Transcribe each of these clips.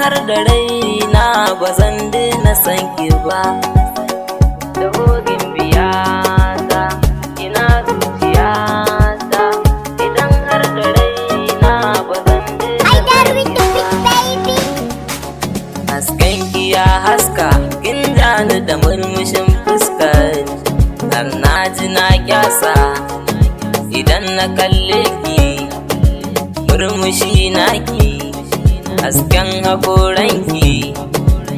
har da raina ba zan daina san ki ba. Da hogin biyata ina zuciyata, idan har da raina ba zan daina san ki ba. Hasken ki ya haska, kin jani da murmushin fuskar, har na ji na kyasa idan na kalle ki. Murmushi naki, hasken hakoranki,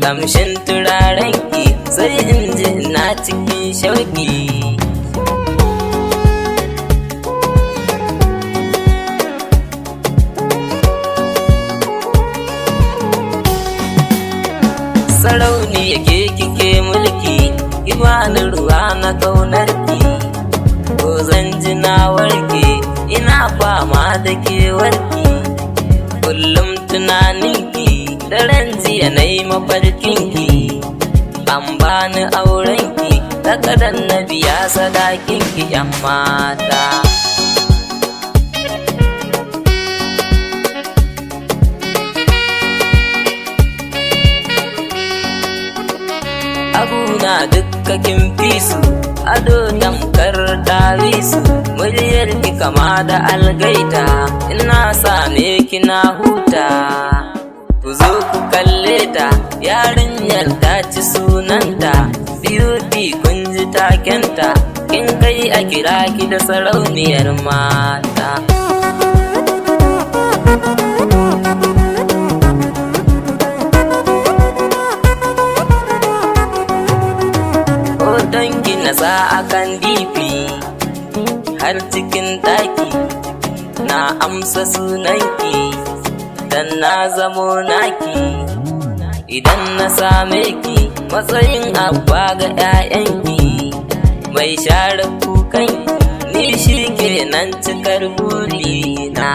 kamshin turarenki, sai in ji na cikin shauki. Sarauniya ke kike mulki, ki bani ruwa na kaunarki, ko zan ji na warke ina fama da kewarki. Kullum tunaninki, daren jiya na yi mafarkinki, an bani aurenki, takardar na biya sadakinki yan mata. Abuna dukkakin fisu, ado tamkar dawisu, muryarki kama da algaita, ina same kina huta. Ku zo ku kalle ta, yarinyar ta ci sunanta, beauty kun ji takenta, kin kai a kira ki da sarauniyar mata. Hotonki na sa akan difi, har cikin ɗaki na amsa sunanki, dan na zamo naki. Idan na same ki, matsayin abba ga 'ya'yanki, mai share kukanki, ni shi kenan cikar burina.